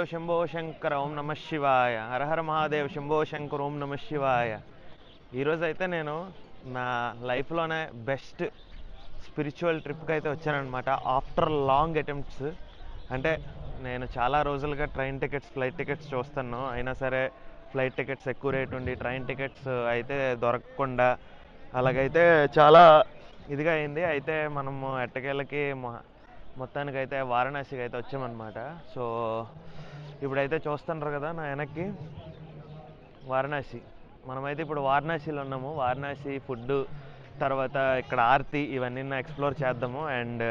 మహాదేవ్ శంభో శంకర ఓం నమ శివాయ. హర హర మహాదేవ్ శంభో శంకర ఓం నమ శివాయ. ఈరోజు అయితే నేను నా లైఫ్లోనే బెస్ట్ స్పిరిచువల్ ట్రిప్కి అయితే వచ్చానమాట. ఆఫ్టర్ లాంగ్ అటెంప్ట్స్, అంటే నేను చాలా రోజులుగా ట్రైన్ టికెట్స్, ఫ్లైట్ టికెట్స్ చూస్తాను. అయినా సరే ఫ్లైట్ టికెట్స్ ఎక్కువ రేట్ ఉండి ట్రైన్ టికెట్స్ అయితే దొరకకుండా అలాగైతే చాలా ఇదిగా అయింది. అయితే మనము ఎట్టకేళ్ళకి మొత్తానికైతే వారణాసికి అయితే వచ్చామన్నమాట. సో ఇప్పుడైతే చూస్తున్నారు కదా నా వెనక్కి వారణాసి. మనమైతే ఇప్పుడు వారణాసిలో ఉన్నాము. వారణాసి ఫుడ్, తర్వాత ఇక్కడ ఆర్తి, ఇవన్నీ ఎక్స్ప్లోర్ చేద్దాము. అండ్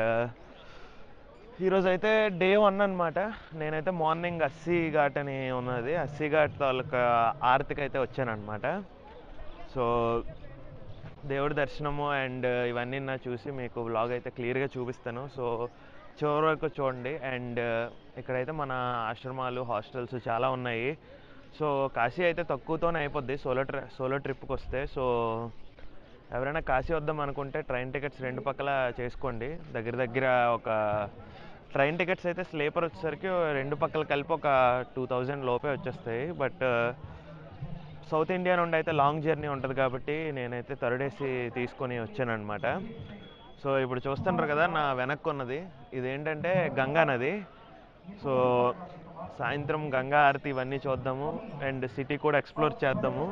ఈరోజు అయితే డే 1 అనమాట. నేనైతే మార్నింగ్ అస్సీ ఘాట్ అని ఉన్నది, అస్సీ ఘాట్ తాలూకా ఆర్తికి అయితే వచ్చానమాట. సో దేవుడి దర్శనము అండ్ ఇవన్నీ చూసి మీకు వ్లాగ్ అయితే క్లియర్గా చూపిస్తాను. సో చివరి వరకు చూడండి. అండ్ ఇక్కడైతే మన ఆశ్రమాలు, హాస్టల్స్ చాలా ఉన్నాయి. సో కాశీ అయితే తక్కువతోనే అయిపోద్ది సోలో ట్రిప్కి వస్తే. సో ఎవరైనా కాశీ వద్దాం అనుకుంటే ట్రైన్ టికెట్స్ 2 పక్కల చేసుకోండి. దగ్గర ఒక ట్రైన్ టికెట్స్ అయితే స్లీపర్ వచ్చేసరికి 2 పక్కల కలిపి ఒక 2000 లోపే వచ్చేస్తాయి. బట్ సౌత్ ఇండియా నుండి అయితే లాంగ్ జర్నీ ఉంటుంది కాబట్టి నేనైతే థర్డ్ ఏసీ తీసుకొని వచ్చానమాట. సో ఇప్పుడు చూస్తున్నారు కదా నా వెనక్కు ఉన్నది, ఇదేంటంటే గంగా నది. సో సాయంత్రం గంగా ఆరతి ఇవన్నీ చూద్దాము అండ్ సిటీ కూడా ఎక్స్ప్లోర్ చేద్దాము.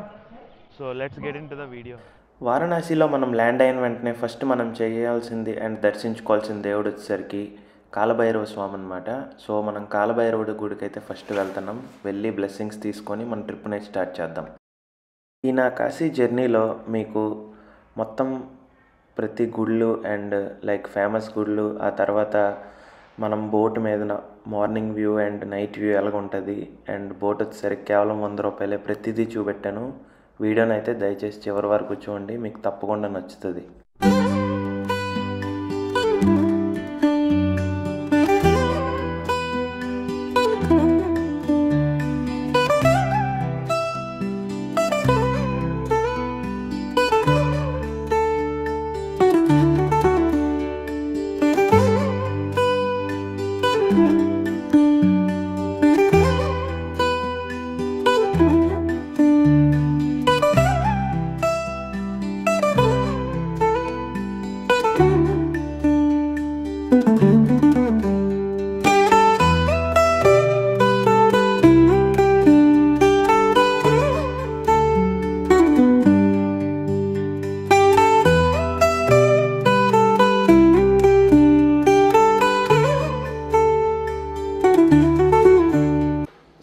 So let's get in to the video. వారణాసిలో మనం ల్యాండ్ అయిన వెంటనే ఫస్ట్ మనం చేయాల్సింది అండ్ దర్శించుకోవాల్సిన దేవుడు వచ్చేసరికి కాలభైరవ స్వామి అనమాట. సో మనం కాలభైరవుడి గుడికి అయితే ఫస్ట్ వెళ్తున్నాం. వెళ్ళి బ్లెస్సింగ్స్ తీసుకొని మన ట్రిప్ని స్టార్ట్ చేద్దాం. ఈ నా కాశీ జర్నీలో మీకు మొత్తం ప్రతి గుళ్ళు అండ్ లైక్ ఫేమస్ గుళ్ళు, ఆ తర్వాత మనం బోట్ మీద morning view and night view ఎలాగ ఉంటుంది, అండ్ బోట్ వచ్చేసరికి కేవలం 100 రూపాయలే, ప్రతిదీ చూపెట్టాను. వీడియోని అయితే దయచేసి చివరి వరకు చూడండి, మీకు తప్పకుండా నచ్చుతుంది.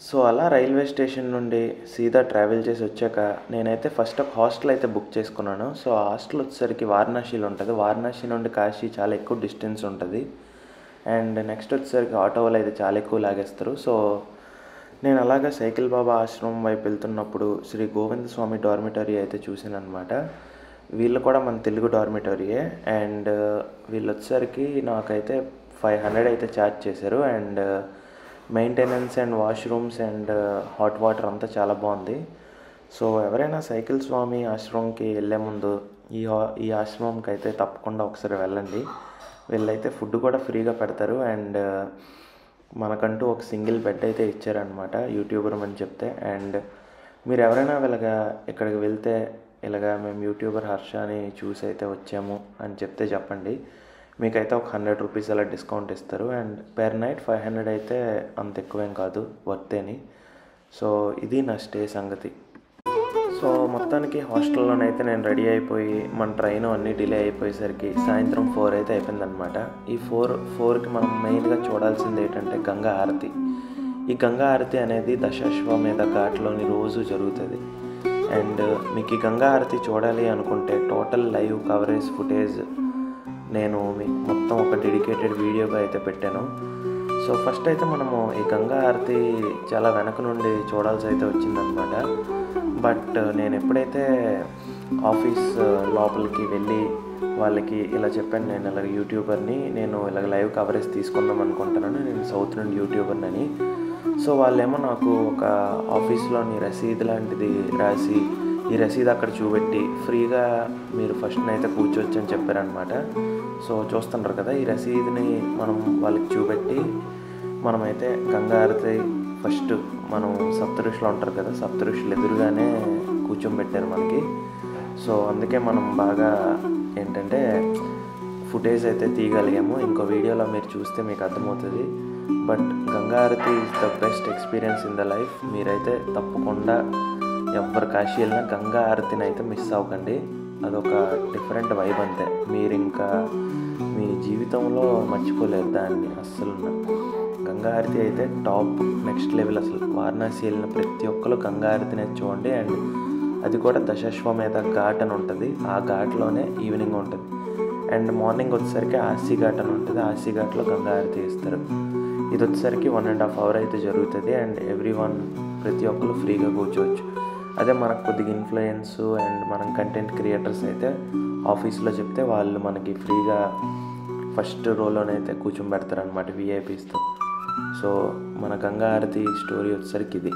సో అలా రైల్వే స్టేషన్ నుండి సీదా ట్రావెల్ చేసి వచ్చాక నేనైతే ఫస్ట్ ఒక హాస్టల్ అయితే బుక్ చేసుకున్నాను. సో ఆ హాస్టల్ వచ్చేసరికి వారణాసిలో ఉంటుంది. వారణాసి నుండి కాశీ చాలా ఎక్కువ డిస్టెన్స్ ఉంటుంది. అండ్ నెక్స్ట్ వచ్చేసరికి ఆటో వాళ్ళు అయితే చాలా ఎక్కువ లాగేస్తారు. సో నేను అలాగా సైకిల్ బాబా ఆశ్రమం వైపు వెళ్తున్నప్పుడు శ్రీ గోవింద స్వామి డార్మిటరీ అయితే చూసాను అనమాట. వీళ్ళు కూడా మన తెలుగు డార్మిటరీయే. అండ్ వీళ్ళు వచ్చేసరికి నాకైతే 500 అయితే ఛార్జ్ చేశారు. And maintenance and washrooms and hot water అంతా చాలా బాగుంది. సో ఎవరైనా సైకిల్ స్వామి ఆశ్రమంకి వెళ్ళే ముందు ఈ ఆశ్రమంకి అయితే తప్పకుండా ఒకసారి వెళ్ళండి. వీళ్ళైతే ఫుడ్ కూడా ఫ్రీగా పెడతారు. అండ్ మనకంటూ ఒక సింగిల్ బెడ్ అయితే ఇచ్చారనమాట, యూట్యూబర్ అని చెప్తే. అండ్ మీరు ఎవరైనా ఇక్కడికి వెళ్తే ఇలాగా మేము యూట్యూబర్ హర్ష అని చూసి అయితే వచ్చాము అని చెప్తే చెప్పండి, మీకైతే ఒక 100 రూపీస్ అలా డిస్కౌంట్ ఇస్తారు. అండ్ పెర్ నైట్ 500 అయితే అంత ఎక్కువేం కాదు, వర్తేని. సో ఇది నా స్టే సంగతి. సో మొత్తానికి హాస్టల్లోనైతే నేను రెడీ అయిపోయి మన ట్రైన్ అన్నీ డిలే అయిపోయేసరికి సాయంత్రం 4 అయితే అయిపోయిందనమాట. ఈ 4కి మనం మెయిన్గా చూడాల్సింది ఏంటంటే గంగా ఆరతి. ఈ గంగా ఆరతి అనేది దశాశ్వమేధ ఘాట్లోని రోజు జరుగుతుంది. అండ్ మీకు ఈ గంగా ఆరతి చూడాలి అనుకుంటే టోటల్ లైవ్ కవరేజ్ ఫుటేజ్ నేను మీకు మొత్తం ఒక డెడికేటెడ్ వీడియోగా అయితే పెట్టాను. సో ఫస్ట్ అయితే మనము ఈ గంగా ఆరతి చాలా వెనక నుండి చూడాల్సి అయితే వచ్చిందనమాట. బట్ నేను ఎప్పుడైతే ఆఫీస్ లోపలికి వెళ్ళి వాళ్ళకి ఇలా చెప్పాను, నేను ఇలాగ యూట్యూబర్ని, నేను ఇలాగ లైవ్ కవరేజ్ తీసుకుందాం అనుకుంటున్నాను, నేను సౌత్ నుండి యూట్యూబర్ని అని. సో వాళ్ళేమో నాకు ఒక ఆఫీస్లోని రసీదు లాంటిది రాసి ఈ రసీదు అక్కడ చూపెట్టి ఫ్రీగా మీరు ఫస్ట్ అయితే కూర్చోవచ్చు అని చెప్పారనమాట. సో చూస్తున్నారు కదా, ఈ రసీదుని మనం వాళ్ళకి చూపెట్టి మనమైతే గంగా ఆరతి ఫస్ట్ మనం సప్తఋషులు ఉంటారు కదా, సప్తఋషులు ఎదురుగానే కూర్చోబెట్టారు మనకి. సో అందుకే మనం బాగా ఏంటంటే ఫుటేజ్ అయితే తీయగలిగాము. ఇంకో వీడియోలో మీరు చూస్తే మీకు అర్థమవుతుంది. బట్ గంగా హారతి is the best experience in the life. మీరైతే తప్పకుండా ఎవరు కాశీ వెళ్ళినా గంగా హారతిని అయితే మిస్ అవ్వకండి. అదొక డిఫరెంట్ వైబ్ అంతే. మీరు ఇంకా మీ జీవితంలో మర్చిపోలేరు దాన్ని అస్సలు. గంగా హారతి అయితే టాప్ నెక్స్ట్ లెవెల్ అసలు. వారణాసి వెళ్ళిన ప్రతి ఒక్కరు గంగా హారతిని చూడండి. అండ్ అది కూడా దశాశ్వమేధ ఘాట్ అని ఉంటుంది. ఆ ఘాట్లోనే ఈవినింగ్ ఉంటుంది. అండ్ మార్నింగ్ వచ్చేసరికి ఆర్సీ ఘాట్ అని ఉంటుంది. ఆర్సీ ఘాట్లో గంగా హారతి ఇస్తారు. ఇది వచ్చేసరికి 1.5 hours అయితే జరుగుతుంది. అండ్ ప్రతి ఒక్కరు ఫ్రీగా కూర్చోవచ్చు. అదే మనకు కొద్దిగా ఇన్ఫ్లుయెన్స్ అండ్ మనం కంటెంట్ క్రియేటర్స్ అయితే ఆఫీస్లో చెప్తే వాళ్ళు మనకి ఫ్రీగా ఫస్ట్ రోలోనైతే కూర్చోబెడతారనమాట విఐపీస్తో. సో మన గంగా హారతి స్టోరీ వచ్చేసరికి ఇది.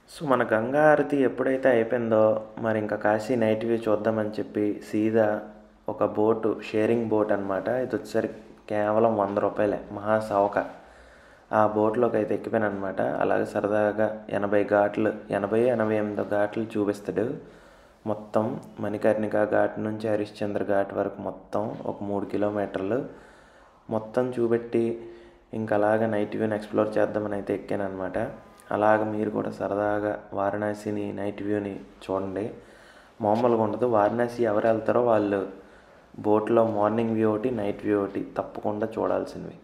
సో మన గంగా హారతి ఎప్పుడైతే అయిపోయిందో మరి ఇంకా కాశీ నైట్ వ్యూ చూద్దామని చెప్పి సీదా ఒక బోటు, షేరింగ్ బోట్ అనమాట. ఇది వచ్చేసరికి కేవలం 100 రూపాయలే, మహాసావక. ఆ బోట్లోకి అయితే ఎక్కిపోయాను అనమాట. అలాగే సరదాగా 80 ఘాట్లు 88 ఘాట్లు చూపిస్తాడు. మొత్తం మణికర్ణిక ఘాట్ నుంచి హరిశ్చంద్ర ఘాట్ వరకు మొత్తం ఒక 3 కిలోమీటర్లు మొత్తం చూపెట్టి ఇంకా అలాగ నైట్ వ్యూని ఎక్స్ప్లోర్ చేద్దామని అయితే ఎక్కాను అనమాట. అలాగ మీరు కూడా సరదాగా వారణాసిని నైట్ వ్యూని చూడండి. మామూలుగా ఉండదు. వారణాసి ఎవరు వెళ్తారో వాళ్ళు బోట్లో మార్నింగ్ వ్యూ ఒకటి, నైట్ వ్యూ ఒకటి తప్పకుండా చూడాల్సినవి.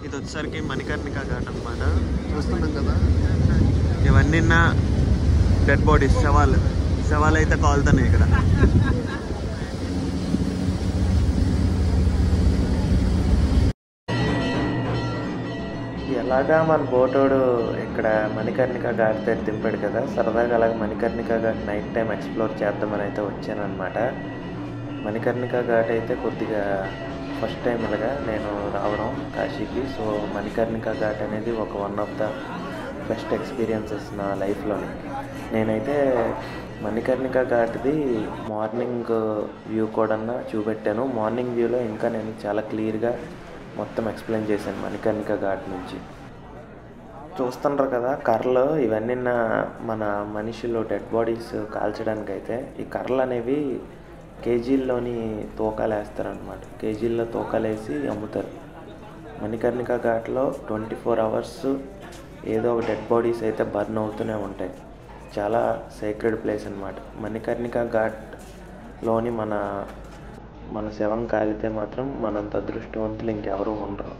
ఇది వచ్చేసరికి మణికర్ణిక ఘాట్ అనమాట. చూస్తున్నాం కదా, ఇవన్నీ డెడ్ బాడీస్, శవాలు అయితే కాలుతున్నాయి ఇక్కడ. ఎలాగా మన బోటోడు ఇక్కడ మణికర్ణిక ఘాట్ దగ్గర దింపాడు కదా, సరదాగా అలాగే Manikarnika ghat night time explore చేద్దామని అయితే వచ్చానమాట. మణికర్ణిక ఘాట్ అయితే కొద్దిగా ఫస్ట్ టైం ఇలాగా నేను రావడం కాశీకి. సో మణికర్ణిక ఘాట్ అనేది ఒక one of the best experiences నా లైఫ్లోని. నేనైతే మణికర్ణిక ఘాట్ది మార్నింగ్ వ్యూ కూడా చూపెట్టాను. మార్నింగ్ వ్యూలో ఇంకా నేను చాలా క్లియర్గా మొత్తం ఎక్స్ప్లెయిన్ చేశాను మణికర్ణిక ఘాట్ నుంచి. చూస్తున్నారు కదా కర్రలు, ఇవన్నీ మన మనుషులు డెడ్ బాడీస్ కాల్చడానికైతే ఈ కర్రలు అనేవి కేజీల్లోని తూకాలు వేస్తారనమాట. కేజీల్లో తూకాలు వేసి అమ్ముతారు. మణికర్ణిక ఘాట్లో 24 hours ఏదో ఒక డెడ్ బాడీస్ అయితే బర్న్ అవుతూనే ఉంటాయి. చాలా సేక్రెడ్ ప్లేస్ అనమాట. మణికర్ణిక ఘాట్లోని మన శవం కాలితే మాత్రం మనంత అదృష్టవంతులు ఇంకెవరూ ఉండరు.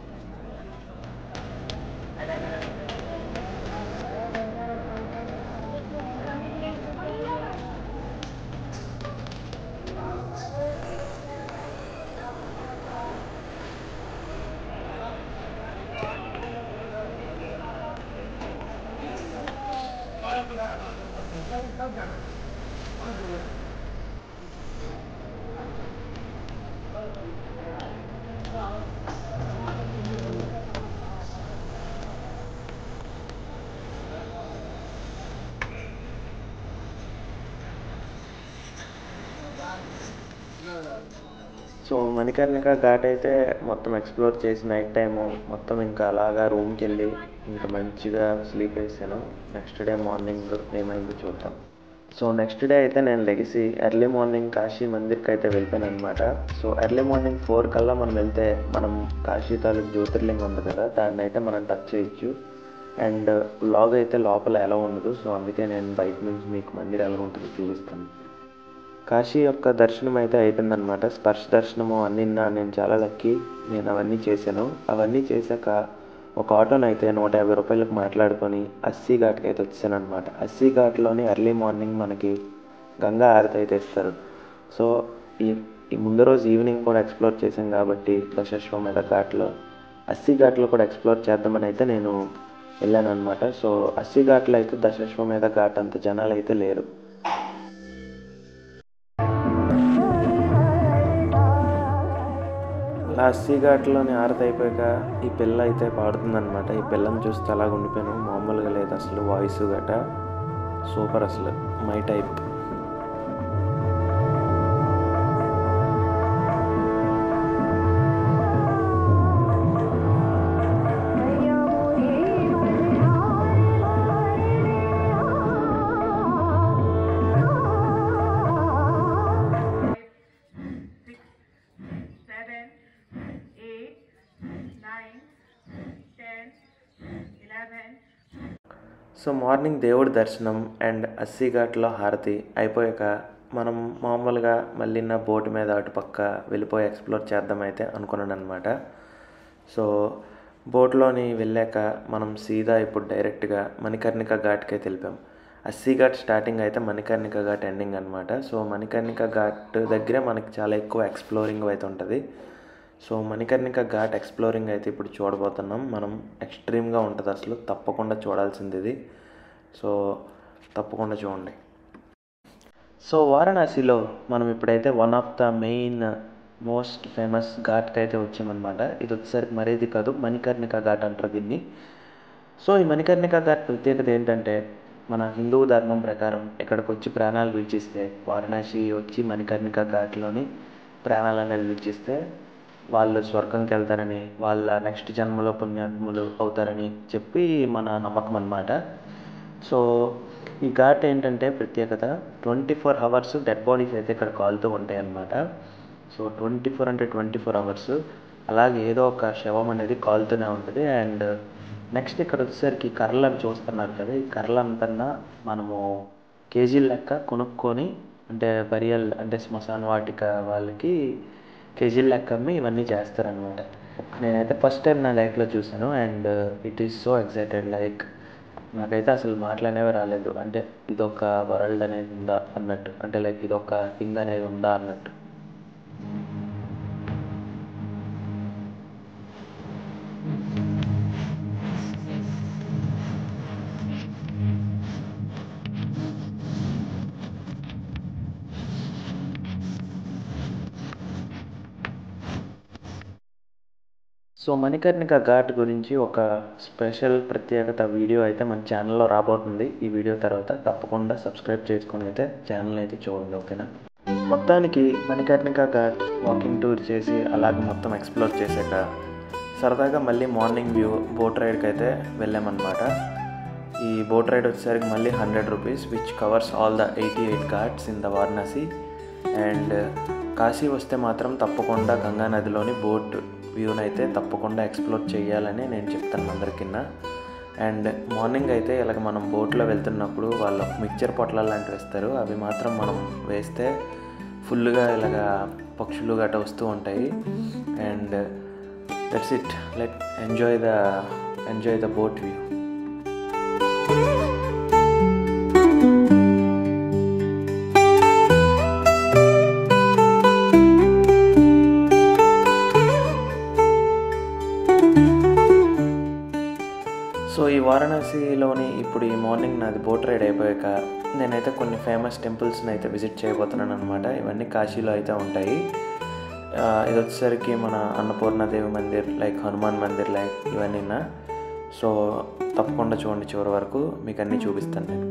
సో మణికర్ణిక ఘాట్ అయితే మొత్తం ఎక్స్ప్లోర్ చేసి నైట్ టైము మొత్తం ఇంకా అలాగా రూమ్కి వెళ్ళి ఇంకా మంచిగా స్లీప్ వేసాను. నెక్స్ట్ డే మార్నింగ్ ఏమైందో చూద్దాం. సో నెక్స్ట్ డే అయితే నేను లెగిసి ఎర్లీ మార్నింగ్ కాశీ మందిర్కి అయితే వెళ్ళిపోయాను అనమాట. సో ఎర్లీ మార్నింగ్ 4 కల్లా మనం వెళ్తే మనం కాశీ తాలూకు జ్యోతిర్లింగం ఉంది కదా, దాన్ని అయితే మనం టచ్ చేయొచ్చు. అండ్ వ్లాగ్ అయితే లోపల ఎలా ఉండదు, సో అందుకే నేను బయట నుంచి మీకు మందిర్ ఎలా ఉంటుందో చూపిస్తాను. కాశీ యొక్క దర్శనం అయితే అయిపోయిందనమాట. స్పర్శ దర్శనము అన్నీ నేను చాలా లక్కీ, నేను అవన్నీ చేశాను. అవన్నీ చేశాక ఒక ఆటోని అయితే 150 రూపాయలకు మాట్లాడుకొని అస్సీ ఘాట్కి అయితే వచ్చాను అనమాట. అస్సీ ఘాట్లోని ఎర్లీ మార్నింగ్ మనకి గంగా హారతి అయితే ఇస్తారు. సో ఈ ముందు రోజు ఈవినింగ్ కూడా ఎక్స్ప్లోర్ చేశాం కాబట్టి దశాశ్వమేధ ఘాట్లో అస్సీ ఘాట్లో కూడా ఎక్స్ప్లోర్ చేద్దామని అయితే నేను వెళ్ళాను అనమాట. సో అస్సీ ఘాట్లో అయితే దశాశ్వమేధ ఘాట్ అంత జనాలు అయితే లేరు. అస్సీ ఘాట్లోని హారతి అయిపోయాక ఈ పిల్ల అయితే పాడుతుందనమాట. ఈ పిల్లని చూస్తే అలాగ ఉండిపోయాను, మామూలుగా లేదు అసలు, వాయిస్ గట సూపర్, అసలు మై టైప్. సో మార్నింగ్ దేవుడి దర్శనం అండ్ అస్సీ ఘాట్లో హారతి అయిపోయాక మనం మామూలుగా మళ్ళీ నా బోటు మీద అటుపక్క వెళ్ళిపోయి ఎక్స్ప్లోర్ చేద్దామైతే అనుకున్నాను అనమాట. సో బోట్లోని వెళ్ళాక మనం సీదా ఇప్పుడు డైరెక్ట్గా మణికర్ణిక ఘాట్కి అయితే వెళ్ళిపోయాం. అస్సీ ఘాట్ స్టార్టింగ్ అయితే మణికర్ణిక ఘాట్ ఎండింగ్ అనమాట. సో మణికర్ణిక ఘాట్ దగ్గరే మనకి చాలా ఎక్కువ ఎక్స్ప్లోరింగ్ అయితే ఉంటుంది. సో మణికర్ణిక ఘాట్ ఎక్స్ప్లోరింగ్ అయితే ఇప్పుడు చూడబోతున్నాం మనం. ఎక్స్ట్రీమ్గా ఉంటుంది అసలు, తప్పకుండా చూడాల్సింది ఇది. సో తప్పకుండా చూడండి. సో వారణాసిలో మనం ఇప్పుడైతే one of the main most famous ఘాట్కి అయితే వచ్చామన్నమాట. ఇది వచ్చేసరికి మరేది కాదు, మణికర్ణిక ఘాట్ అంటారు దీన్ని. సో ఈ మణికర్ణిక ఘాట్ ప్రత్యేకత ఏంటంటే, మన హిందూ ధర్మం ప్రకారం ఇక్కడికి వచ్చి ప్రాణాలు విడిచిస్తే, వారణాసి వచ్చి మణికర్ణిక ఘాట్లోని ప్రాణాలు అనేది విడిచిస్తే వాళ్ళు స్వర్గంకి వెళ్తారని, వాళ్ళ నెక్స్ట్ జన్మలో పుణ్యాత్ములు అవుతారని చెప్పి మన నమ్మకం అన్నమాట. సో ఈ ఘాట్ ఏంటంటే ప్రత్యేకత, 24 hours డెడ్ బాడీస్ అయితే ఇక్కడ కాలుతూ ఉంటాయి అన్నమాట. సో 24 అంటే 24 hours అలాగే ఏదో ఒక శవం అనేది కాలుతూనే ఉంటుంది. అండ్ నెక్స్ట్ ఇక్కడ వచ్చేసరికి కర్రలు అవి చూస్తున్నారు కదా, ఈ కర్రలంతా మనము కేజీల లెక్క కొనుక్కొని, అంటే బరియల్ అంటే శ్మశాన వాటిక వాళ్ళకి కేజీల లెక్క అమ్మి ఇవన్నీ చేస్తారనమాట. నేనైతే ఫస్ట్ టైం నా లైఫ్లో చూశాను. And it is so excited, like నాకైతే అసలు మాటలనేవి రాలేదు. అంటే ఇదొక వరల్డ్ అనేది ఉందా అన్నట్టు, అంటే లైక్ ఇదొక థింగ్ అనేది ఉందా అన్నట్టు. సో మణికర్ణిక ఘాట్ గురించి ఒక స్పెషల్ ప్రత్యేకత వీడియో అయితే మన ఛానల్లో రాబోతుంది. ఈ వీడియో తర్వాత తప్పకుండా సబ్స్క్రైబ్ చేసుకొని అయితే ఛానల్ అయితే చూడండి, ఓకేనా. మొత్తానికి మణికర్ణిక ఘాట్ వాకింగ్ టూర్ చేసి అలాగే మొత్తం ఎక్స్ప్లోర్ చేశాక సరదాగా మళ్ళీ మార్నింగ్ వ్యూ బోట్ రైడ్కి అయితే వెళ్ళామన్నమాట. ఈ బోట్ రైడ్ వచ్చేసరికి మళ్ళీ 100 rupees, which covers all the 88 Ghats in the Varanasi. And Kashi వస్తే మాత్రం తప్పకుండా గంగా నదిలోని బోట్ వ్యూని అయితే తప్పకుండా ఎక్స్ప్లోర్ చేయాలని నేను చెప్తాను అందరికీ. అండ్ మార్నింగ్ అయితే ఇలాగ మనం బోట్లో వెళ్తున్నప్పుడు వాళ్ళు మిక్చర్ పొట్లాలు లాంటివి వేస్తారు, అవి మాత్రం మనం వేస్తే ఫుల్గా ఇలాగ పక్షులు గట్రా వస్తూ ఉంటాయి. And that's it, let enjoy the boat view. So ఈ వారణాసిలోని ఇప్పుడు ఈ మార్నింగ్ నాది బోట్ రైడ్ అయిపోయాక నేనైతే కొన్ని ఫేమస్ టెంపుల్స్ని అయితే విజిట్ చేయబోతున్నాను అనమాట. ఇవన్నీ కాశీలో అయితే ఉంటాయి. ఇది వచ్చేసరికి మన అన్నపూర్ణాదేవి మందిర్, లైక్ హనుమాన్ మందిర్, లైక్ ఇవన్నీ. సో తప్పకుండా చూడండి చివరి వరకు, మీకు అన్నీ చూపిస్తాను నేను.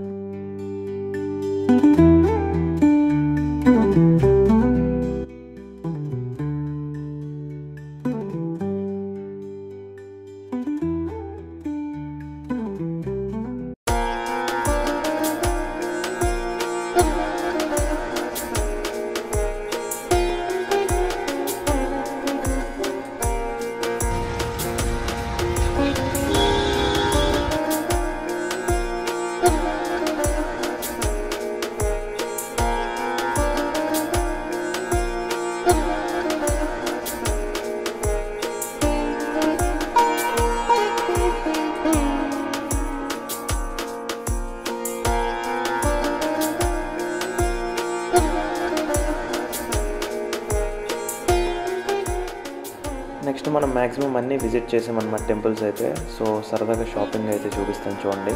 మ్యాక్సిమం అన్నీ విజిట్ చేసామన్నమాట టెంపుల్స్ అయితే. సో సరదాగా షాపింగ్ అయితే చూపిస్తాను చూడండి.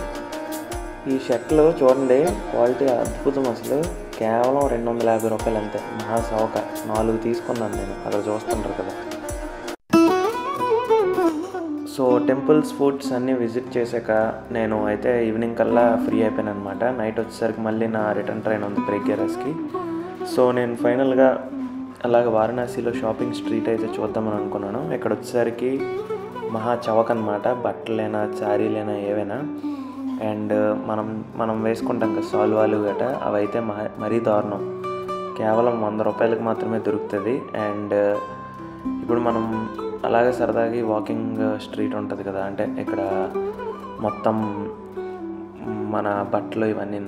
ఈ షర్ట్లు చూడండి, క్వాలిటీ అద్భుతం అసలు. కేవలం 250 రూపాయలు అంతే. మహా సౌక 4 తీసుకున్నాను నేను, అక్కడ చూస్తుంటారు కదా. సో టెంపుల్స్, ఫుడ్స్ అన్నీ విజిట్ చేశాక నేను అయితే ఈవినింగ్ కల్లా ఫ్రీ అయిపోయాను అనమాట. నైట్ వచ్చేసరికి మళ్ళీ నా రిటర్న్ ట్రైన్ ఉంది బ్రేక్యారస్కి. సో నేను ఫైనల్గా అలాగే వారణాసిలో షాపింగ్ స్ట్రీట్ అయితే చూద్దామని అనుకున్నాను. ఇక్కడ వచ్చేసరికి మహా చవక అనమాట. బట్టలైనా శారీలైనా ఏవైనా. అండ్ మనం వేసుకుంటాం కదా సాల్వాలు గట, అవైతే మరీ దారుణం. కేవలం 100 రూపాయలకి మాత్రమే దొరుకుతుంది. అండ్ ఇప్పుడు మనం అలాగే సరదాగా వాకింగ్ స్ట్రీట్ ఉంటుంది కదా, అంటే ఇక్కడ మొత్తం మన బట్టలు ఇవన్నీ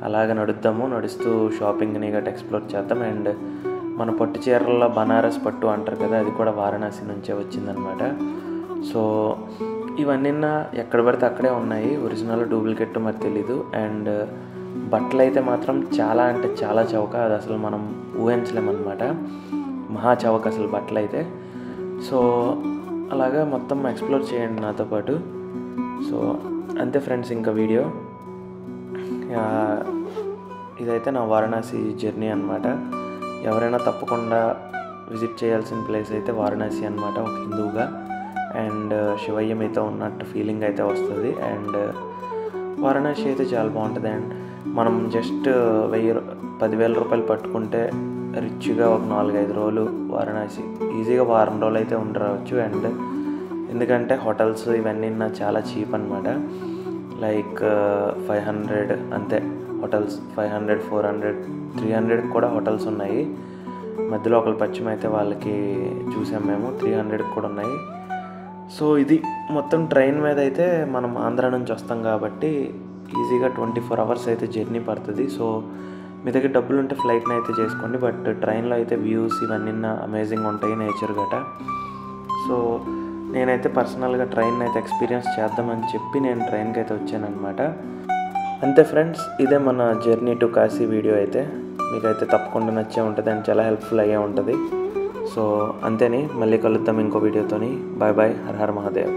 అలాగే నడుస్తూ షాపింగ్ని గట్రా ఎక్స్ప్లోర్ చేద్దాం. అండ్ మన పట్టు చీరల్లో బనారస్ పట్టు అంటారు కదా, అది కూడా వారణాసి నుంచే వచ్చిందనమాట. సో ఇవన్నీ ఎక్కడ పడితే అక్కడే ఉన్నాయి, ఒరిజినల్ డూప్లికేట్ మరి తెలీదు. అండ్ బట్టలు అయితే మాత్రం చాలా అంటే చాలా చౌక, అది అసలు మనం ఊహించలేమన్నమాట. మహా చౌక అసలు బట్టలు అయితే. సో అలాగా మొత్తం ఎక్స్ప్లోర్ చేయండి నాతో పాటు. సో అంతే ఫ్రెండ్స్, ఇంకా వీడియో ఇదైతే నా వారణాసి జర్నీ అనమాట. ఎవరైనా తప్పకుండా విజిట్ చేయాల్సిన ప్లేస్ అయితే వారణాసి అనమాట, ఒక హిందువుగా. అండ్ శివయ్య మీతో ఉన్నట్టు ఫీలింగ్ అయితే వస్తుంది. అండ్ వారణాసి అయితే చాలా బాగుంటుంది. అండ్ మనం జస్ట్ 10,000 రూపాయలు పట్టుకుంటే రిచ్గా ఒక 4-5 రోజులు వారణాసి ఈజీగా వారం రోజులు అయితే ఉండవచ్చు. అండ్ ఎందుకంటే హోటల్స్ ఇవన్నీ చాలా చీప్ అనమాట. లైక్ 500 అంతే హోటల్స్. 500, 400, 300 కూడా హోటల్స్ ఉన్నాయి. మధ్యలో ఒకళ్ళు పశ్చిమ అయితే వాళ్ళకి చూసాం మేము, 300 కూడా ఉన్నాయి. సో ఇది మొత్తం ట్రైన్ మీద అయితే మనం ఆంధ్ర నుంచి వస్తాం కాబట్టి ఈజీగా 24 అవర్స్ అయితే జర్నీ పడుతుంది. సో మీ దగ్గర డబ్బులు ఉంటే ఫ్లైట్ని అయితే చేసుకోండి. బట్ ట్రైన్లో అయితే వ్యూస్ ఇవన్నీ అమేజింగ్ ఉంటాయి, నేచర్ గట. సో నేనైతే పర్సనల్గా ట్రైన్ అయితే ఎక్స్పీరియన్స్ చేద్దామని చెప్పి నేను ట్రైన్కి అయితే వచ్చానమాట. అంతే ఫ్రెండ్స్, ఇదే మన జర్నీ టు కాశీ వీడియో అయితే. మీకైతే తప్పకుండా నచ్చే ఉంటుంది అండ్ చాలా హెల్ప్ఫుల్ అయ్యే ఉంటుంది. సో అంతేని, మళ్ళీ కలుద్దాం ఇంకో వీడియోతోని. బాయ్ బాయ్, హర హర మహాదేవ్.